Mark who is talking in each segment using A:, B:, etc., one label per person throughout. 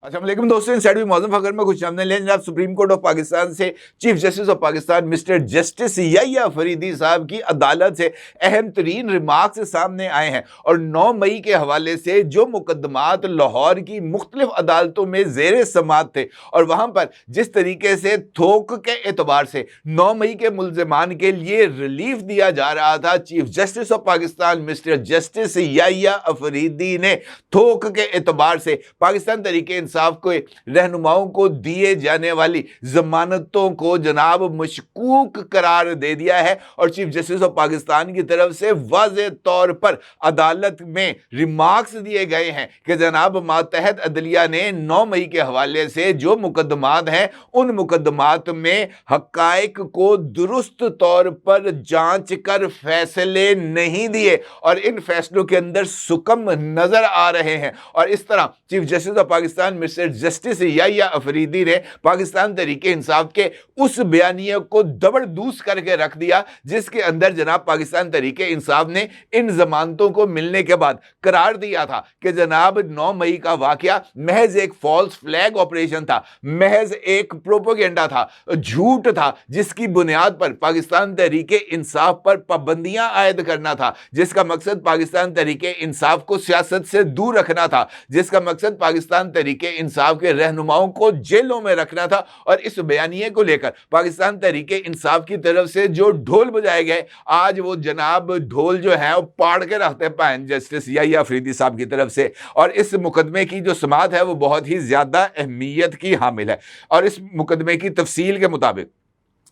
A: अस्सलाम वालेकुम दोस्तों, इनसाइड भी मौजूद फकर में कुछ हमने ले जनाब सुप्रीम कोर्ट ऑफ पाकिस्तान से chief justice of Pakistan mister justice Yahya Faridi साहब की अदालत से अहम तरीन रिमार्क्स सामने आए हैं। और 9 मई के हवाले से जो मुकदमात लाहौर की मुख्तलिफ अदालतों में जेर समात थे और वहां पर जिस तरीके से थोक के एतबार से 9 मई के मुलजमान के लिए रिलीफ दिया जा रहा था, chief justice of Pakistan mister justice Yahya Faridi ने थोक के एतबार से पाकिस्तान तरीके इंसाफ को रहनुमाओं को दिए जाने वाली जमानतों को जनाब मशकूक करार दे दिया है। और चीफ जस्टिस ऑफ पाकिस्तान की तरफ से वाज़ेह तौर पर अदालत में रिमार्क्स दिए गए हैं कि जनाब मातहत अदलिया ने 9 मई के हवाले से जो मुकदमात हैं उन मुकदमात में हकायक को दुरुस्त तौर पर जांच कर फैसले नहीं दिए और इन फैसलों के अंदर सुकम नजर आ रहे हैं। और इस तरह chief justice of Pakistan mister justice Yahya Afridi ने पाकिस्तान तरीके इंसाफ के उस बयानिया को दबरदूस करके रख दिया जिसके अंदर जनाब पाकिस्तान तरीके इंसाफ ने इन जमानतों को मिलने के बाद करार दिया था कि जनाब 9 मई का वाकया महज एक फॉल्स फ्लैग ऑपरेशन था, महज एक प्रोपेगेंडा था, झूठ था, जिसकी बुनियाद पर पाकिस्तान तरीके इंसाफ पर पाबंदियां आयद करना था, जिसका मकसद पाकिस्तान तरीके इंसाफ को सियासत से दूर रखना था, जिसका मकसद पाकिस्तान तरीके इंसाफ के रहनुमाओं को जेलों में रखना था। और इस बयानिए को लेकर पाकिस्तान तरीके इंसाफ की तरफ से जो ढोल बजाए गए, आज वो जनाब ढोल जो है वो पाड़ के रखते हैं जस्टिस याहिया अफरीदी साहब की तरफ से। और इस मुकदमे की जो समात है वो बहुत ही ज्यादा अहमियत की हामिल है। और इस मुकदमे की तफसील के मुताबिक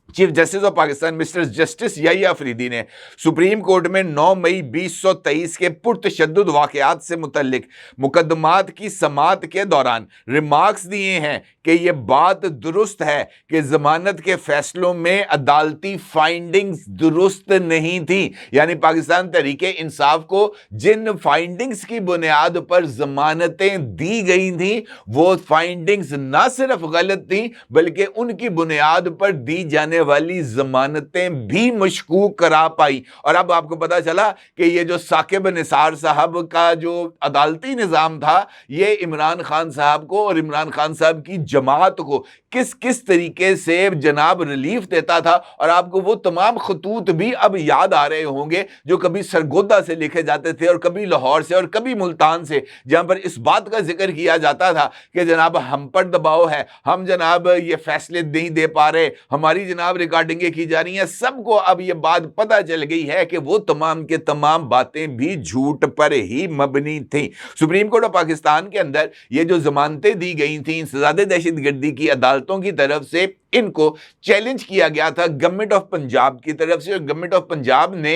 A: chief justice of Pakistan mister justice Yahya Afridi ने सुप्रीम कोर्ट में 9 मई 2023 के पुरतशद्दुद वाकयात से मुतल्लिक मुकदमात की समात के दौरान रिमार्क्स दिए हैं कि यह बात दुरुस्त है कि जमानत के फैसलों में अदालती फाइंडिंग्स दुरुस्त नहीं थी। यानी पाकिस्तान तरीके इंसाफ को जिन फाइंडिंग्स की बुनियाद पर जमानतें दी गई थी वो फाइंडिंग्स ना सिर्फ गलत थी बल्कि उनकी बुनियाद पर दी जाने वाली जमानतें भी मशकूक करा पाई। और अब आपको पता चला कि ये जो साकिब निसार साहब का जो अदालती निजाम था ये इमरान खान साहब को और इमरान खान साहब की जमात को किस किस तरीके से जनाब रिलीफ देता था। और आपको वो तमाम खतूत भी अब याद आ रहे होंगे जो कभी सरगोदा से लिखे जाते थे और कभी लाहौर से और कभी मुल्तान से, जहां पर इस बात का जिक्र किया जाता था कि जनाब हम पर दबाव है, हम जनाब ये फैसले नहीं दे पा रहे, हमारी जनाब रिकॉर्डिंगें की जा रही हैं। सबको अब ये बात पता चल गई है कि वो तमाम के तमाम बातें भी झूठ पर ही मबनी थी। सुप्रीम कोर्ट ऑफ पाकिस्तान के अंदर ये जो जमानतें दी गई थी इंसदादे दहशतगर्दी की अदालतों की तरफ से, इनको चैलेंज किया गया था गवर्नमेंट ऑफ पंजाब की तरफ से। गवर्नमेंट ऑफ पंजाब ने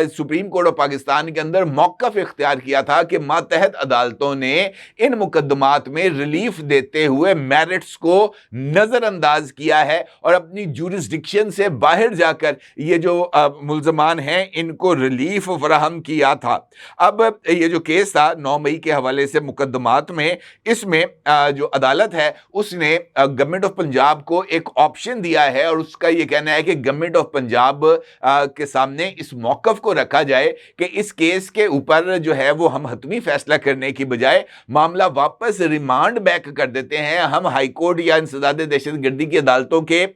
A: सुप्रीम कोर्ट ऑफ पाकिस्तान के अंदर मौक़िफ़ इख्तियार किया था कि मातहत अदालतों ने इन मुकदमात में रिलीफ देते हुए मेरिट्स को नजरअंदाज किया है और अपनी जुरिस्डिक्शन से बाहर जाकर ये जो मुल्जमान हैं इनको रिलीफ फराहम किया था। अब ये जो केस था 9 मई के हवाले से मुकदमात में, इसमें जो अदालत है उसने गवर्नमेंट ऑफ पंजाब को एक ऑप्शन दिया है और उसका यह कहना है कि गवर्नमेंट ऑफ पंजाब के सामने इस मौक़िफ़ को रखा जाए कि इस केस के ऊपर जो है वो हम हतमी फैसला करने की बजाय मामला वापस रिमांड बैक कर देते हैं। हम हाई कोर्ट या इंसदादे दहशतगर्दी की अदालतों के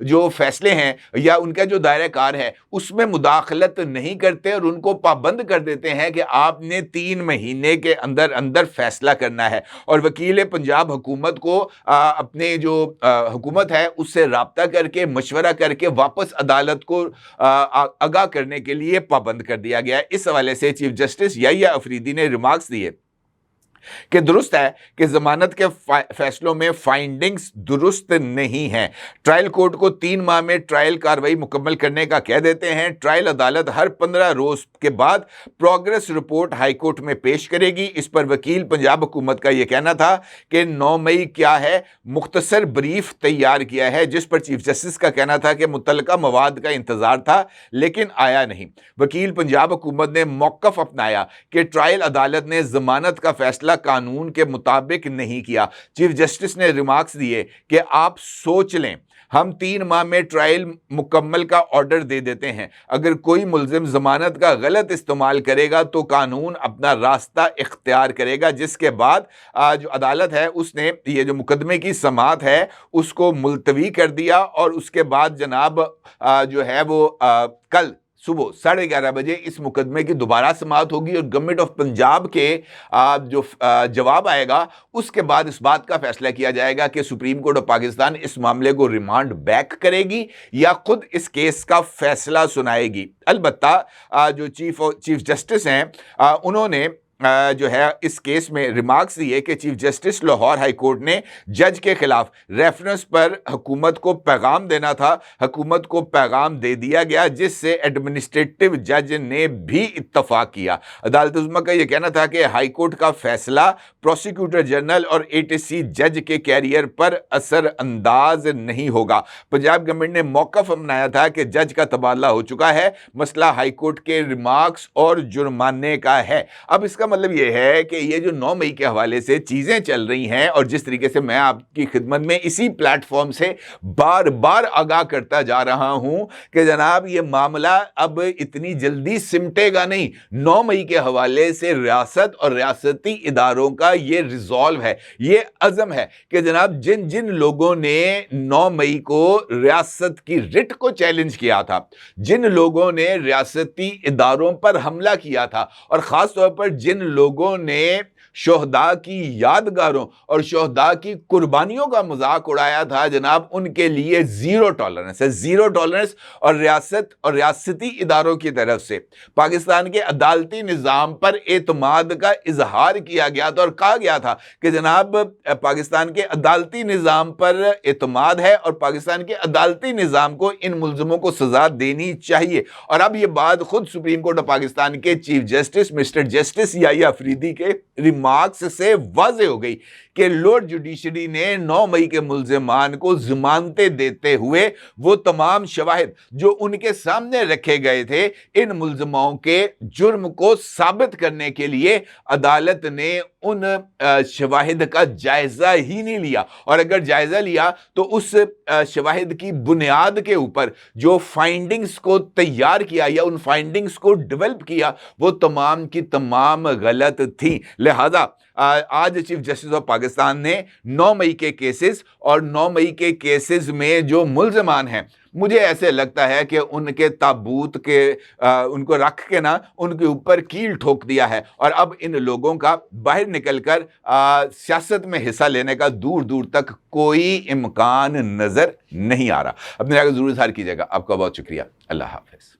A: जो फैसले हैं या उनका जो दायरा कार है उसमें मुदाखलत नहीं करते और उनको पाबंद कर देते हैं कि आपने 3 महीने के अंदर अंदर फैसला करना है। और वकील पंजाब हुकूमत को अपने जो हुकूमत है उससे राब्ता करके मशवरा करके वापस अदालत को आगाह करने के लिए पाबंद कर दिया गया है। इस हवाले से चीफ जस्टिस याहिया अफरीदी ने रिमार्क्स दिए कि दुरुस्त है कि जमानत के फैसलों में फाइंडिंग्स दुरुस्त नहीं है। ट्रायल कोर्ट को 3 माह में ट्रायल कार्रवाई मुकम्मल करने का कह देते हैं। ट्रायल अदालत हर 15 रोज के बाद प्रोग्रेस रिपोर्ट हाई कोर्ट में पेश करेगी। इस पर वकील पंजाब हुकूमत का यह कहना था कि 9 मई क्या है, मुख्तसर ब्रीफ तैयार किया है, जिस पर चीफ जस्टिस का कहना था कि मुतल्लका मवाद का इंतजार था लेकिन आया नहीं। वकील पंजाब हुकूमत ने मौक़िफ़ अपनाया कि ट्रायल अदालत ने जमानत का फैसला फैसला कानून के मुताबिक नहीं किया। चीफ जस्टिस ने रिमार्क्स दिए कि आप सोच लें, हम 3 माह में ट्रायल मुकम्मल का ऑर्डर दे देते हैं। अगर कोई मुल्जिम जमानत का गलत इस्तेमाल करेगा तो कानून अपना रास्ता इख्तियार करेगा। जिसके बाद जो अदालत है उसने ये जो मुकदमे की समाअत है उसको मुलतवी कर दिया और उसके बाद जनाब जो है वो कल सुबह 11:30 बजे इस मुकदमे की दोबारा समाअत होगी और गवर्नमेंट ऑफ पंजाब के जो जवाब आएगा उसके बाद इस बात का फैसला किया जाएगा कि सुप्रीम कोर्ट ऑफ पाकिस्तान इस मामले को रिमांड बैक करेगी या खुद इस केस का फैसला सुनाएगी। अलबत्ता जो चीफ जस्टिस हैं उन्होंने जो है इस केस में रिमार्क्स दिए कि chief justice Lahore high court ने जज के खिलाफ रेफरेंस पर हुकूमत को पैगाम देना था, हुकूमत को पैगाम दे दिया गया जिससे एडमिनिस्ट्रेटिव जज ने भी इत्तफाक किया। अदालत उज़्मा का यह कहना था कि हाई कोर्ट का फैसला प्रोसिक्यूटर जनरल और एटीसी जज के कैरियर पर असर अंदाज नहीं होगा। पंजाब गवर्नमेंट ने मौक़िफ़ अपनाया था कि जज का तबादला हो चुका है, मसला हाई कोर्ट के रिमार्क्स और जुर्माने का है। अब इसका मतलब यह है कि ये जो 9 मई के हवाले से चीजें चल रही हैं और जिस तरीके से मैं आपकी खिदमत में इसी प्लेटफॉर्म से बार बार आगाह करता जा रहा हूं कि जनाब ये मामला अब इतनी जल्दी सिमटेगा नहीं। 9 मई के हवाले से रियासत और रियासती इदारों का ये रिजॉल्व है, ये अज़म है कि जनाब जिन जिन लोगों ने 9 मई को रियासत की रिट को चैलेंज किया था, जिन लोगों ने रियासती इदारों पर हमला किया था और खास तौर पर जिन लोगों ने शोहदा की यादगारों और शोहदा की कुर्बानियों का मजाक उड़ाया था, जनाब उनके लिए जीरो टॉलरेंस है, जीरो टॉलरेंस। और रियासत और रियासती इदारों की तरफ से पाकिस्तान के अदालती निज़ाम पर एतमाद का इजहार किया गया था और कहा गया था कि जनाब पाकिस्तान के अदालती निज़ाम पर एतमाद है और पाकिस्तान के अदालती निज़ाम को इन मुल्ज़िमों को सजा देनी चाहिए। और अब यह बात खुद सुप्रीम कोर्ट ऑफ पाकिस्तान के chief justice mister justice Yahya Afridi के रिमार्क्स से वाज़ेह हो गई कि लोअर जुडिशरी ने 9 मई के मुल्ज़िमान को ज़मानतें देते हुए वो तमाम शवाहिद जो उनके सामने रखे गए थे, इन मुल्ज़िमों के जुर्म को साबित करने के लिए अदालत ने उन शवाहिद का जायज़ा ही नहीं लिया। और अगर जायज़ा लिया तो उस शवाहिद की बुनियाद के ऊपर जो फाइंडिंग्स को तैयार किया या उन फाइंडिंग्स को डेवलप किया वो तमाम की तमाम गलत थी। लिहाजा आज चीफ जस्टिस ऑफ पाकिस्तान ने 9 मई के केसेस और 9 मई के केसेस में जो मुल्ज़िमान हैं, मुझे ऐसे लगता है कि उनके ताबूत के उनको रख के ना उनके ऊपर कील ठोक दिया है और अब इन लोगों का बाहर निकलकर सियासत में हिस्सा लेने का दूर दूर तक कोई इम्कान नज़र नहीं आ रहा। अपने जगह ज़रूर इज़हार कीजिएगा। आपका बहुत शुक्रिया। अल्लाह हाफ़िज़।